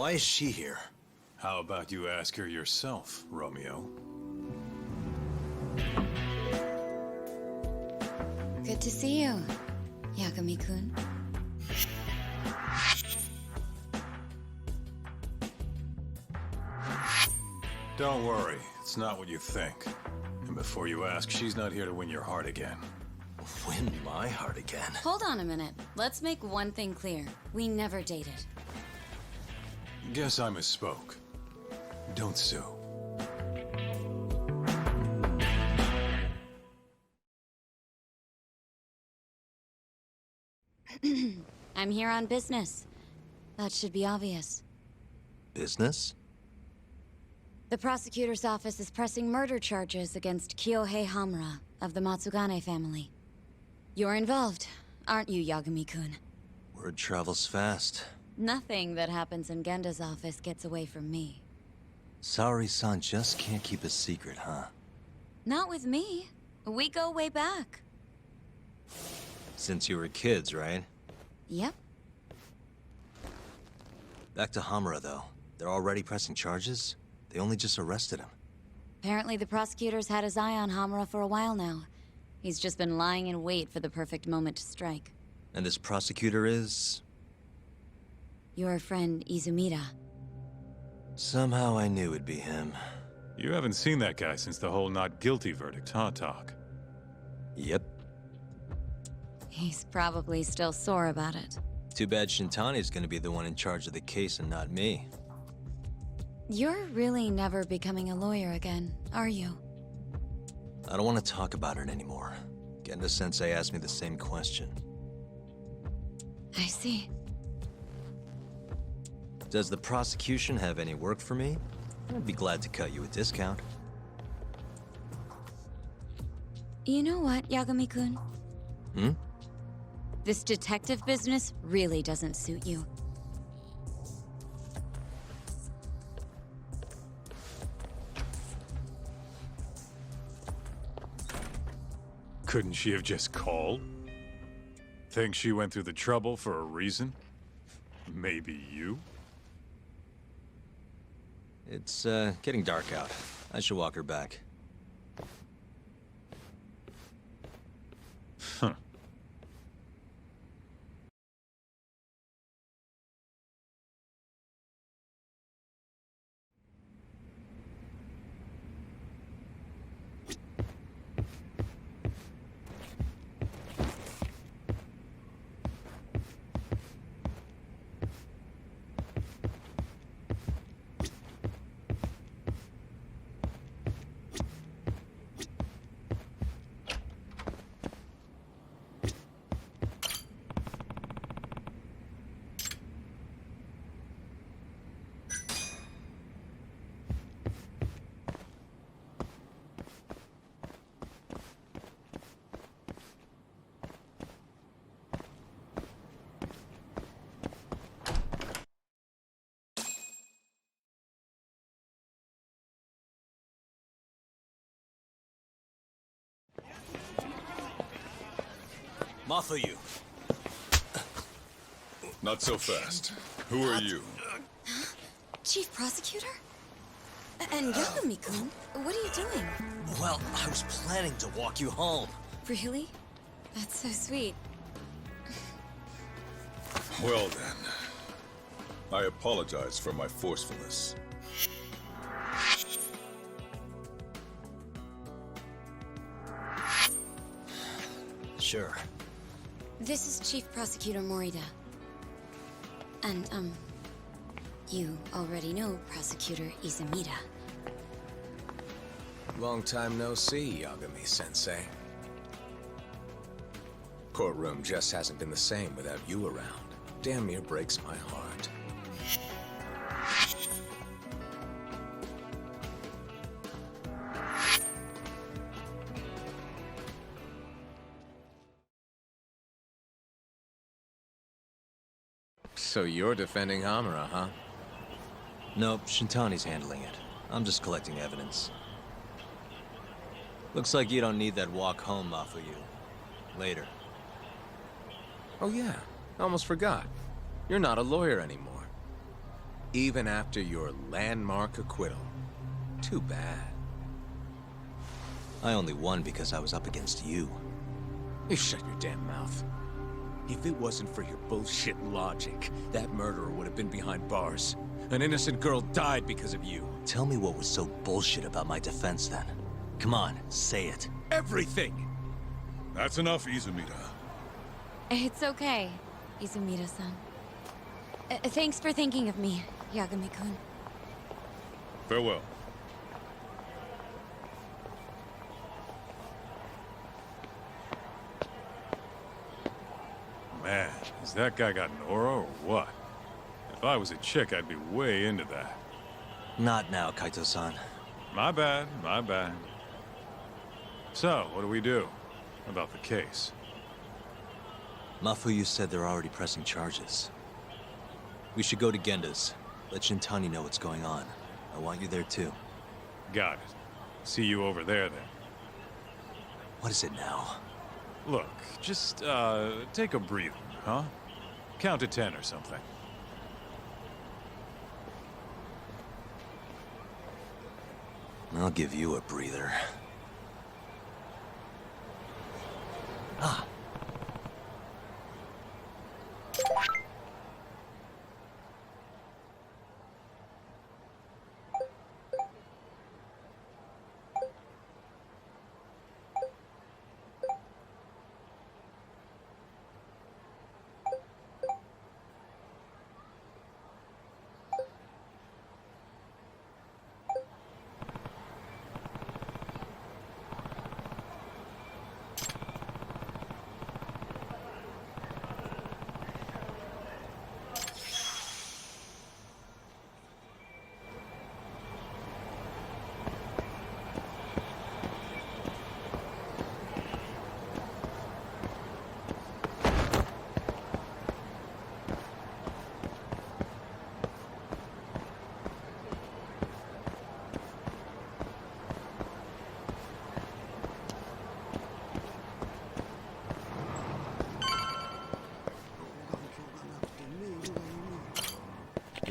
Why is she here? How about you ask her yourself, Romeo? Good to see you, Yagami-kun. Don't worry, it's not what you think. And before you ask, she's not here to win your heart again. Win my heart again? Hold on a minute. Let's make one thing clear. We never dated. Guess I misspoke. Don't sue. I'm here on business. That should be obvious. Business? The prosecutor's office is pressing murder charges against Kyohei Hamura of the Matsugane family. You're involved, aren't you, Yagami-kun? Word travels fast. Nothing that happens in Genda's office gets away from me. Saori-san just can't keep a secret, huh? Not with me. We go way back. Since you were kids, right? Yep. Back to Hamura, though. They're already pressing charges? They only just arrested him. Apparently the prosecutors had his eye on Hamura for a while now. He's just been lying in wait for the perfect moment to strike. And this prosecutor is... Your friend Izumida. Somehow I knew it'd be him. You haven't seen that guy since the whole not guilty verdict, huh, Talk? Yep. He's probably still sore about it. Too bad Shintani's gonna be the one in charge of the case and not me. You're really never becoming a lawyer again, are you? I don't want to talk about it anymore. Genda-sensei asked me the same question. I see. Does the prosecution have any work for me? I'd be glad to cut you a discount. You know what, Yagami-kun? Hmm? This detective business really doesn't suit you. Couldn't she have just called? Think she went through the trouble for a reason? Maybe you? It's, getting dark out. I should walk her back. Huh. Mafuyu. Not so fast. Who are you? Chief Prosecutor? And Yagami-kun, what are you doing? Well, I was planning to walk you home. Really? That's so sweet. Well then. I apologize for my forcefulness. Sure. This is Chief Prosecutor Morida. And, you already know Prosecutor Izumida. Long time no see, Yagami-sensei. Courtroom just hasn't been the same without you around. Damn near breaks my heart. So you're defending Hamura, huh? Nope, Shintani's handling it. I'm just collecting evidence. Looks like you don't need that walk home, Mafuyu. Later. Oh yeah, almost forgot. You're not a lawyer anymore. Even after your landmark acquittal. Too bad. I only won because I was up against you. You shut your damn mouth. If it wasn't for your bullshit logic, that murderer would have been behind bars. An innocent girl died because of you. Tell me what was so bullshit about my defense then. Come on, say it. Everything! That's enough, Izumida. It's okay, Izumida-san. Thanks for thinking of me, Yagami-kun. Farewell. Man, has that guy got an aura or what? If I was a chick, I'd be way into that. Not now, Kaito-san. My bad, my bad. So, what do we do about the case? Mafuyu said they're already pressing charges. We should go to Genda's. Let Shintani know what's going on. I want you there too. Got it. See you over there then. What is it now? Look, just, take a breather, huh? Count to 10 or something. I'll give you a breather. Ah.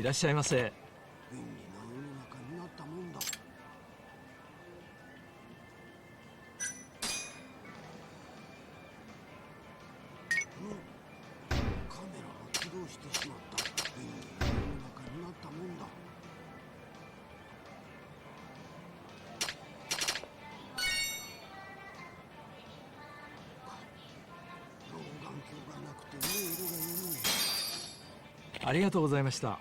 いらっしゃいませ。ありがとうございました。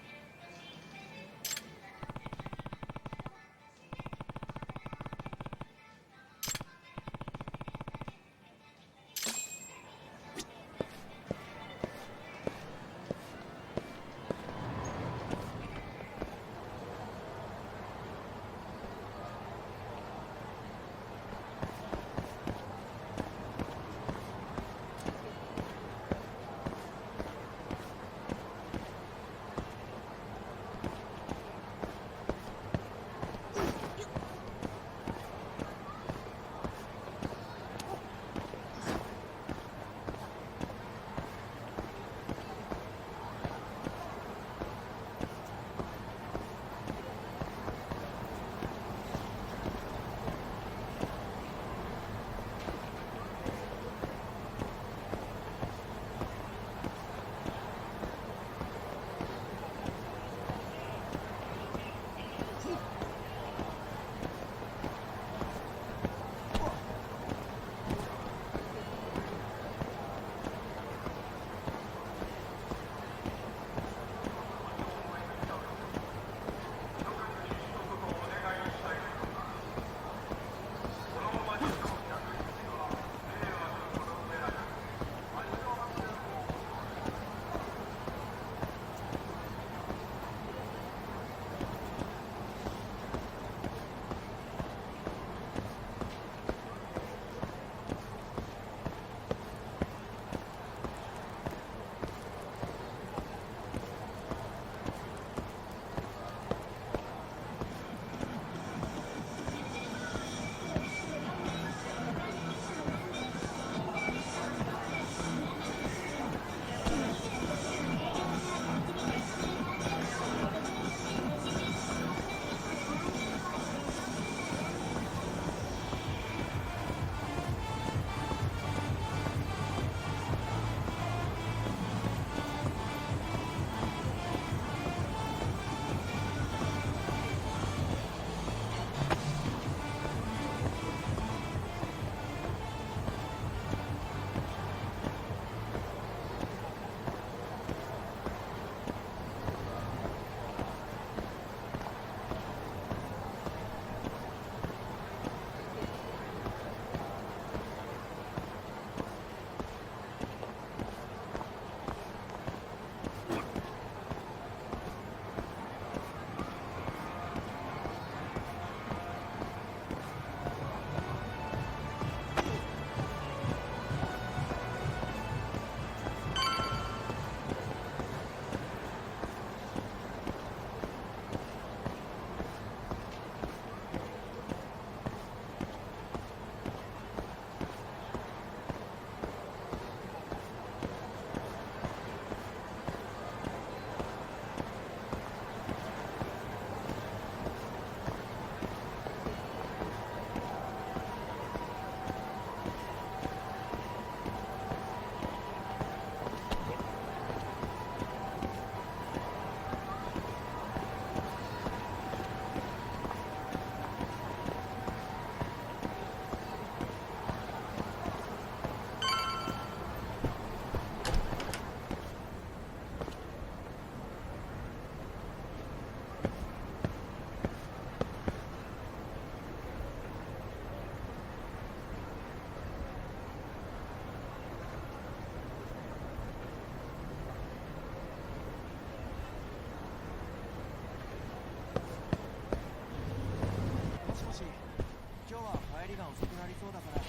りが遅くなりそうだから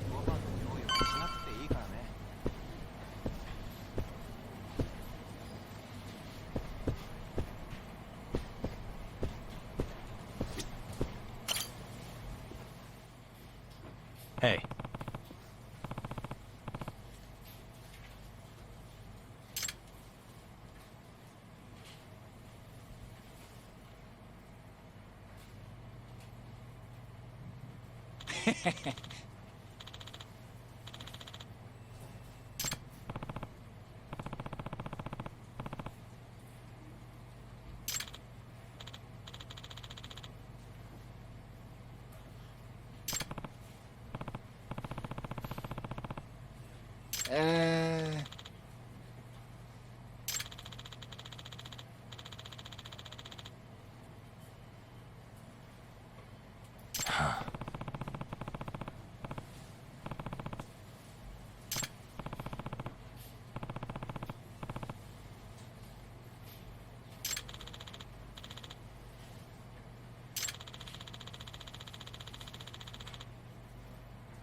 ご飯の用意はしなくていいからね。Hey.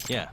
Yeah.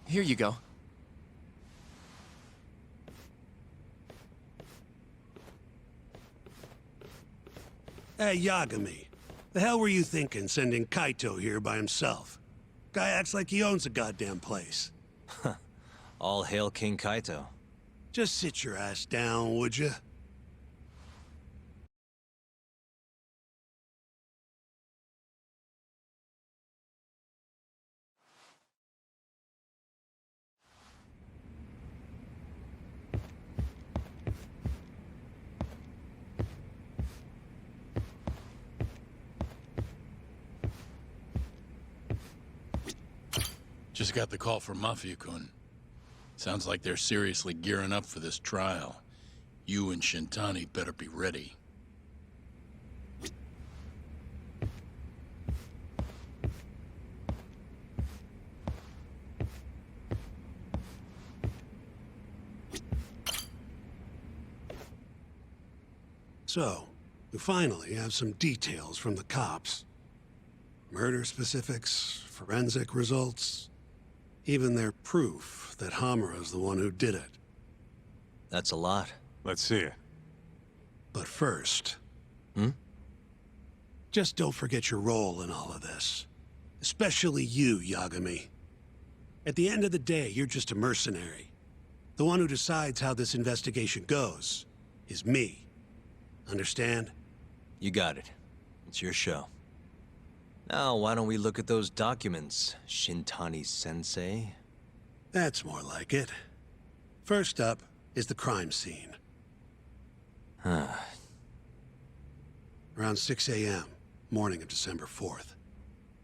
Here you go. Hey, Yagami. The hell were you thinking sending Kaito here by himself? Guy acts like he owns the goddamn place. All hail King Kaito. Just sit your ass down, would you? Just got the call from Mafia-kun. Sounds like they're seriously gearing up for this trial. You and Shintani better be ready. So, we finally have some details from the cops. Murder specifics, forensic results, even their proof that Hamura's the one who did it. That's a lot. Let's see it. But first... Hmm? Just don't forget your role in all of this. Especially you, Yagami. At the end of the day, you're just a mercenary. The one who decides how this investigation goes is me. Understand? You got it. It's your show. Now, why don't we look at those documents, Shintani-sensei? That's more like it. First up is the crime scene. Around 6 a.m., morning of December 4th.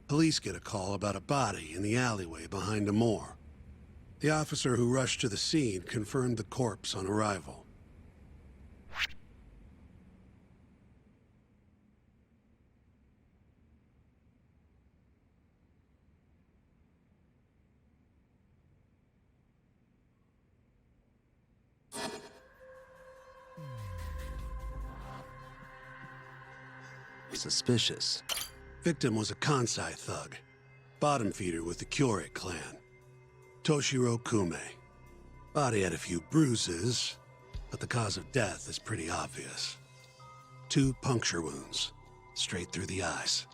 Police get a call about a body in the alleyway behind a moor. The officer who rushed to the scene confirmed the corpse on arrival. Suspicious. Victim was a Kansai thug, bottom feeder with the Kyorei clan. Toshiro Kume. Body had a few bruises, but the cause of death is pretty obvious. 2 puncture wounds, straight through the eyes.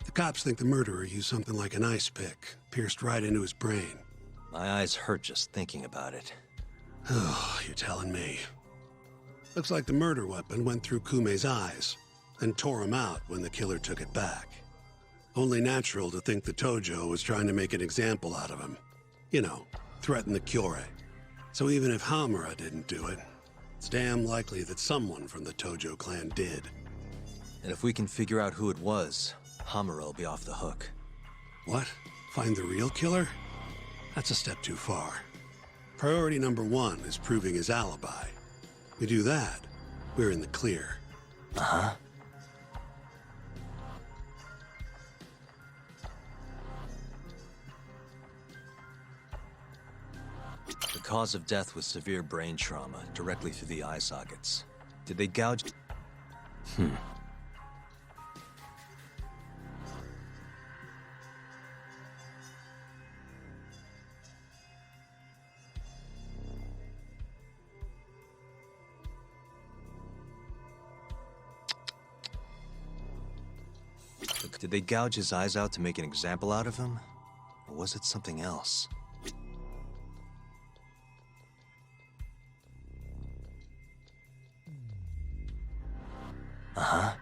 The cops think the murderer used something like an ice pick, pierced right into his brain. My eyes hurt just thinking about it. Oh, you're telling me. Looks like the murder weapon went through Kume's eyes, then tore him out when the killer took it back. Only natural to think the Tojo was trying to make an example out of him. You know, threaten the Kyorei. So even if Hamura didn't do it, it's damn likely that someone from the Tojo clan did. And if we can figure out who it was, Hamura will be off the hook. What? Find the real killer? That's a step too far. Priority number 1 is proving his alibi. We do that, we're in the clear. Uh-huh. The cause of death was severe brain trauma, directly through the eye sockets. Did they gouge? Did they gouge his eyes out to make an example out of him? Or was it something else? Uh-huh.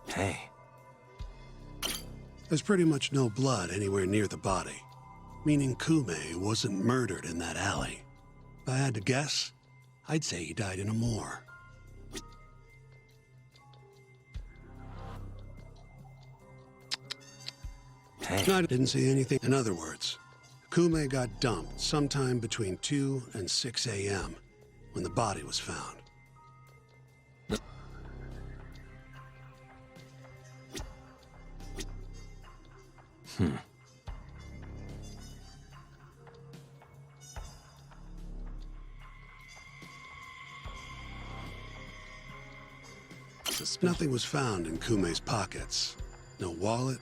Hey. There's pretty much no blood anywhere near the body, meaning Kume wasn't murdered in that alley. If I had to guess, I'd say he died in a moor. Hey. I didn't see anything. In other words, Kume got dumped sometime between 2 and 6 a.m. when the body was found. Nothing was found in Kume's pockets. No wallet,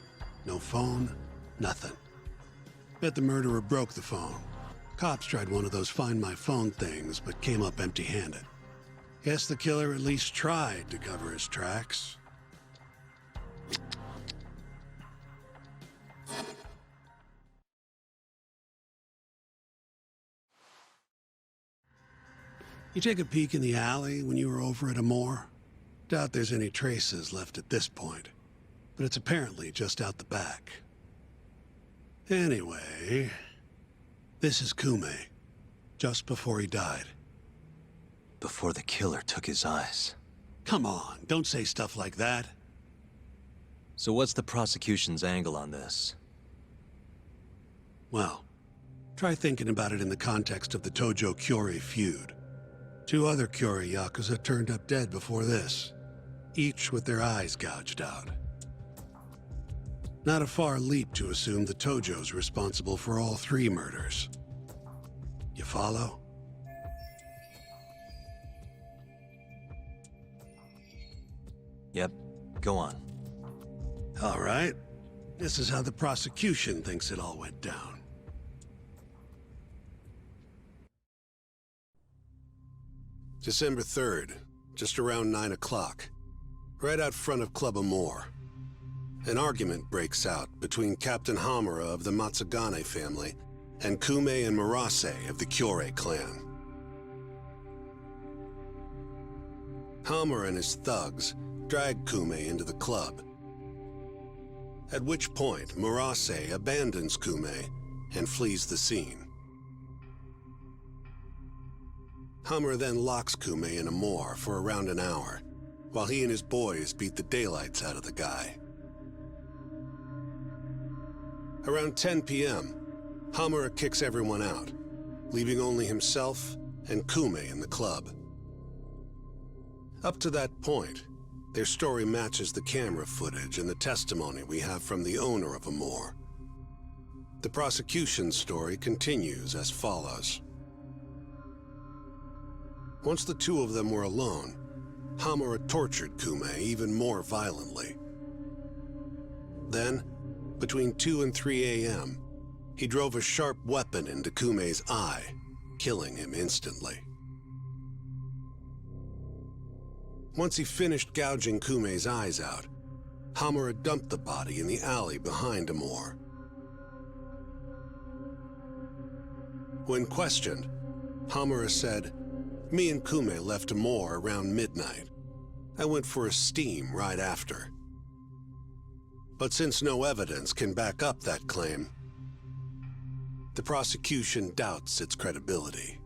no phone, nothing. Bet the murderer broke the phone, Cops tried one of those Find My Phone things, but came up empty-handed. Guess the killer at least tried to cover his tracks. You take a peek in the alley when you were over at Amore? Doubt there's any traces left at this point, but it's apparently just out the back. Anyway, this is Kume, just before he died. Before the killer took his eyes. Come on, don't say stuff like that. So what's the prosecution's angle on this? Well, try thinking about it in the context of the Tojo-Kyori feud. 2 other Kyori Yakuza turned up dead before this, each with their eyes gouged out. Not a far leap to assume the Tojo's responsible for all 3 murders. You follow? Yep, go on. All right. This is how the prosecution thinks it all went down. December 3rd, just around 9 o'clock, right out front of Club Amore. An argument breaks out between Captain Hamura of the Matsugane family and Kume and Murase of the Kyorei clan. Hamura and his thugs drag Kume into the club, at which point Murase abandons Kume and flees the scene. Hamura then locks Kume in Amore for around an hour, while he and his boys beat the daylights out of the guy. Around 10 p.m., Hamura kicks everyone out, leaving only himself and Kume in the club. Up to that point, their story matches the camera footage and the testimony we have from the owner of Amore. The prosecution's story continues as follows. Once the 2 of them were alone, Hamura tortured Kume even more violently. Then, between 2 and 3 a.m., he drove a sharp weapon into Kume's eye, killing him instantly. Once he finished gouging Kume's eyes out, Hamura dumped the body in the alley behind Amore. When questioned, Hamura said, "Me and Kume left Amore around midnight. I went for a steam right after." But since no evidence can back up that claim, the prosecution doubts its credibility.